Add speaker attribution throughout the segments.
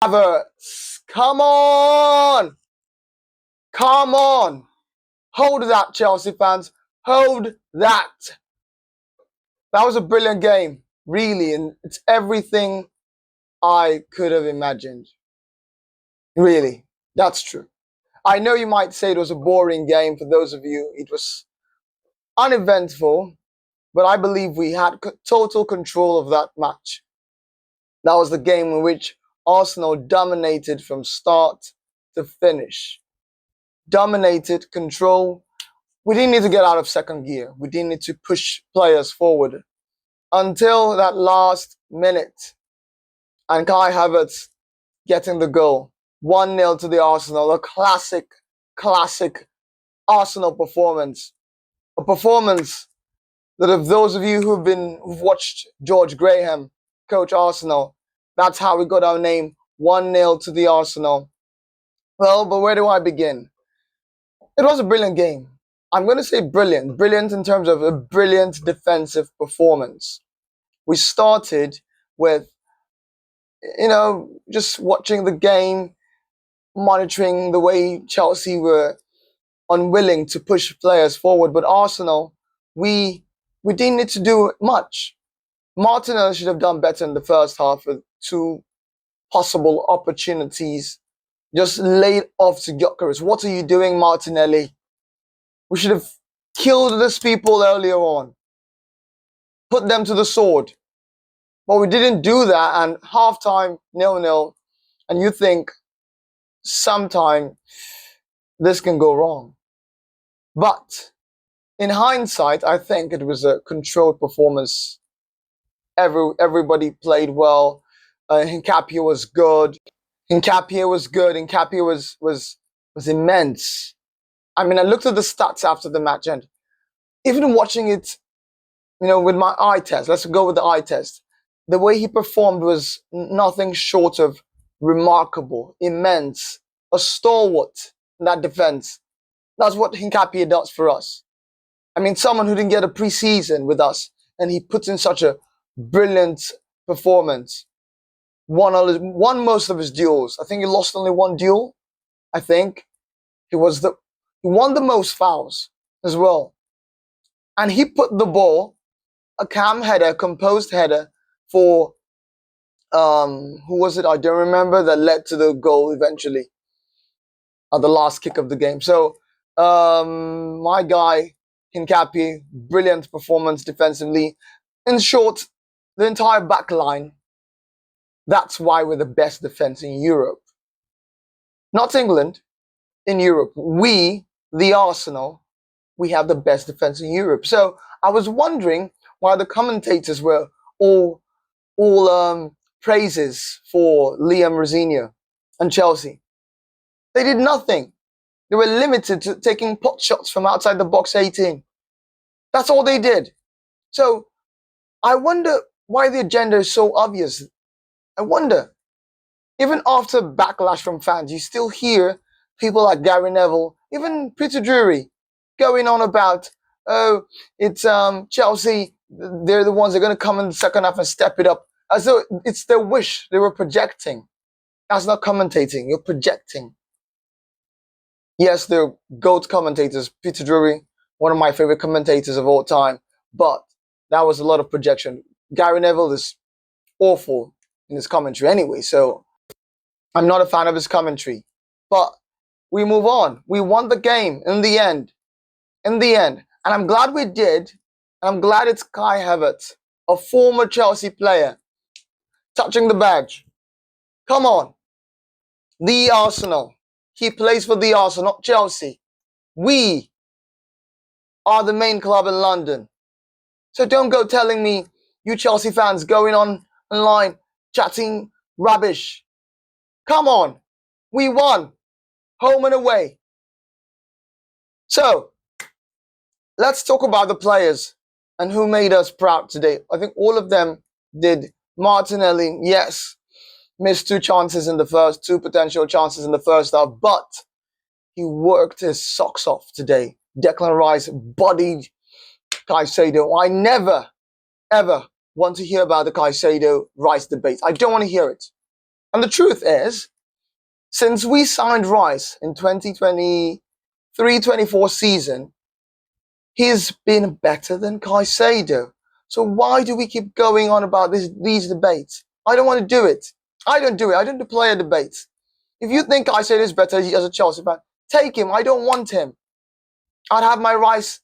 Speaker 1: Havertz, come on! Come on! Hold that, Chelsea fans. Hold that. That was a brilliant game, really, and it's everything I could have imagined. Really, that's true. I know you might say it was a boring game for those of you. It was uneventful, but I believe we had total control of that match. That was the game in which Arsenal dominated from start to finish. Dominated, control. We didn't need to get out of second gear. We didn't need to push players forward until that last minute. And Kai Havertz getting the goal. 1-0 to the Arsenal. A classic Arsenal performance. A performance that if those of you who've watched George Graham coach Arsenal, that's how we got our name, 1-0 to the Arsenal. Well, but where do I begin? It was a brilliant game. I'm going to say brilliant. Brilliant in terms of a brilliant defensive performance. We started with, just watching the game, monitoring the way Chelsea were unwilling to push players forward. But Arsenal, we didn't need to do much. Martinelli should have done better in the first half with 2 possible opportunities. Just laid off to Gyökeres. What are you doing, Martinelli? We should have killed these people earlier on. Put them to the sword. But we didn't do that, and halftime 0-0. And you think sometime this can go wrong. But in hindsight, I think it was a controlled performance. Everybody played well. Hincapié was good. Hincapié was immense. I mean, I looked at the stats after the match, and even watching it, with my eye test, let's go with the eye test, the way he performed was nothing short of remarkable, immense, a stalwart in that defense. That's what Hincapié does for us. I mean, someone who didn't get a preseason with us, and he puts in such a brilliant performance. Won most of his duels. I think he lost only 1 duel. I think he won the most fouls as well. And he put the ball, a calm header, composed header for who was it? I don't remember, that led to the goal eventually at the last kick of the game. So my guy Hincapié, brilliant performance defensively. In short, the entire back line. That's why we're the best defense in Europe. Not England, in Europe. We, the Arsenal, we have the best defense in Europe. So I was wondering why the commentators were all praises for Liam Rosenior and Chelsea. They did nothing. They were limited to taking pot shots from outside the box 18. That's all they did. So I wonder why the agenda is so obvious. I wonder. Even after backlash from fans, you still hear people like Gary Neville, even Peter Drury, going on about, oh, it's Chelsea, they're the ones that are going to come in the second half and step it up. As though it's their wish. They were projecting. That's not commentating. You're projecting. Yes, they're GOAT commentators. Peter Drury, one of my favorite commentators of all time. But that was a lot of projection. Gary Neville is awful in his commentary anyway, so I'm not a fan of his commentary. But we move on. We won the game in the end. And I'm glad we did. I'm glad it's Kai Havertz, a former Chelsea player, touching the badge. Come on. The Arsenal. He plays for the Arsenal, not Chelsea. We are the main club in London. So don't go telling me, you Chelsea fans going online, chatting rubbish. Come on. We won. Home and away. So, let's talk about the players and who made us proud today. I think all of them did. Martinelli, yes, missed 2 chances in the first, 2 potential chances in the first half, but he worked his socks off today. Declan Rice bodied Caicedo. I never, ever want to hear about the Caicedo-Rice debate. I don't want to hear it. And the truth is, since we signed Rice in 2023-24 season, he's been better than Caicedo. So why do we keep going on about these debates? I don't want to do it. I don't do it. I don't do player debates. If you think Caicedo is better as a Chelsea fan, take him. I don't want him. I'd have my Rice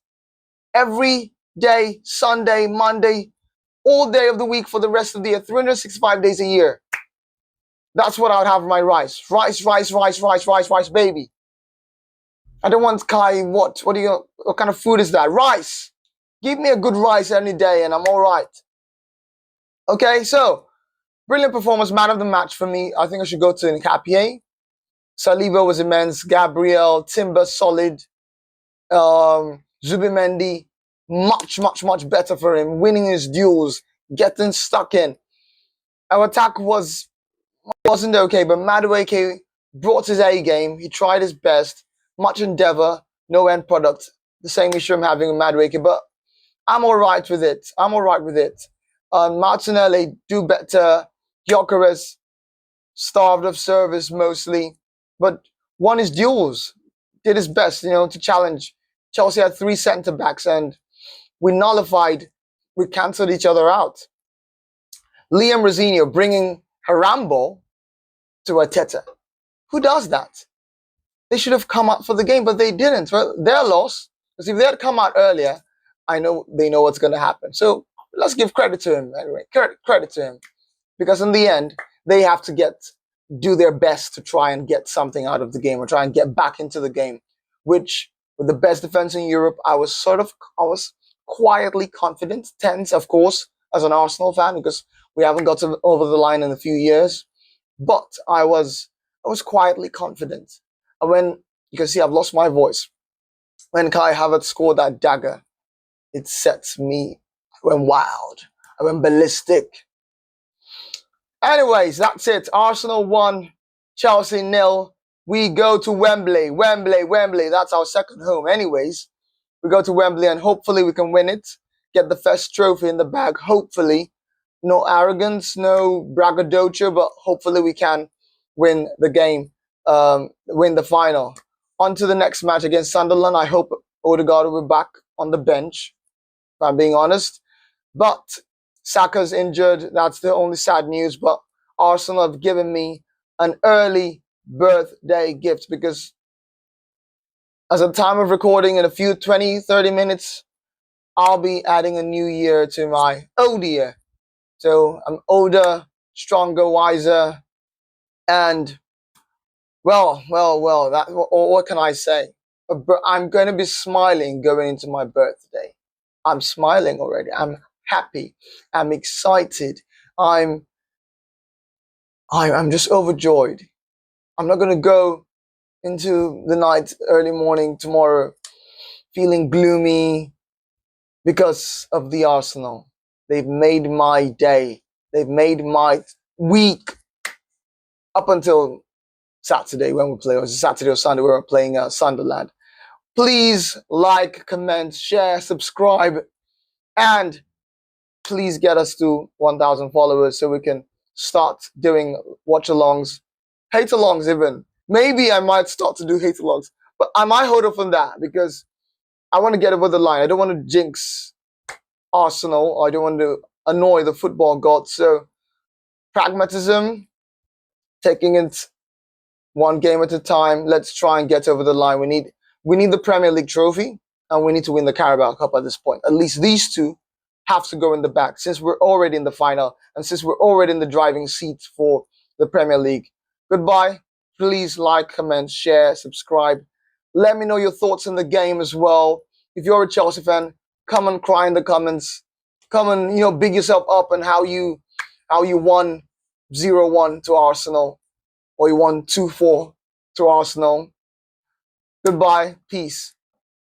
Speaker 1: every day, Sunday, Monday, all day of the week for the rest of the year, 365 days a year. That's what I would have my Rice. Rice, baby. I don't want Kai, what kind of food is that? Rice. Give me a good rice any day and I'm all right. Okay, so, brilliant performance, man of the match for me. I think I should go to Nkapie. Saliba was immense. Gabriel, Timber, solid. Zubimendi, much better for him. Winning his duels, getting stuck in. Our attack wasn't okay, but Madueke brought his A game. He tried his best. Much endeavor, no end product. The same issue I'm having with Madueke, but I'm all right with it. Martinelli, do better. Gyökeres, starved of service mostly, but won his duels. Did his best, to challenge. Chelsea had 3 centre-backs and we cancelled each other out. Liam Rosenior bringing Harambo to Arteta. Who does that? They should have come out for the game, but they didn't. Well, their loss, because if they had come out earlier, I know they know what's going to happen. So let's give credit to him anyway. Credit to him. Because in the end, they have to do their best to try and get something out of the game or try and get back into the game, which with the best defense in Europe, I was quietly confident, tense, of course, as an Arsenal fan, because we haven't got over the line in a few years. But I was quietly confident. And when you can see, I've lost my voice. When Kai Havertz scored that dagger, it sets me. I went wild. I went ballistic. Anyways, that's it. Arsenal 1, Chelsea 0. We go to Wembley. Wembley. That's our second home. Anyways, we go to Wembley and hopefully we can win it. Get the first trophy in the bag. Hopefully. No arrogance, no braggadocio, but hopefully we can win the game, win the final. On to the next match against Sunderland. I hope Odegaard will be back on the bench, if I'm being honest. But Saka's injured. That's the only sad news. But Arsenal have given me an early birthday gift because as a time of recording in a few 20-30 minutes, I'll be adding a new year to my old year. So I'm older, stronger, wiser, and well, what can I say? I'm going to be smiling going into my birthday. I'm smiling already. I'm happy. I'm excited. I'm just overjoyed. I'm not going to go into the night, early morning tomorrow, feeling gloomy because of the Arsenal. They've made my day. They've made my week up until Saturday when we play. It was Saturday or Sunday we were playing Sunderland. Please like, comment, share, subscribe, and please get us to 1,000 followers so we can start doing watch-alongs, hate-alongs even. Maybe I might start to do hate-alongs, but I might hold off on that because I want to get over the line. I don't want to jinx Arsenal. I don't want to annoy the football gods. So pragmatism, taking it one game at a time. Let's try and get over the line. We need the Premier League trophy and we need to win the Carabao Cup at this point. At least these two have to go in the back since we're already in the final and since we're already in the driving seat for the Premier League. Goodbye. Please like, comment, share, subscribe. Let me know your thoughts on the game as well. If you're a Chelsea fan, come and cry in the comments. Come and, big yourself up on how you won 0-1 to Arsenal or you won 2-4 to Arsenal. Goodbye. Peace.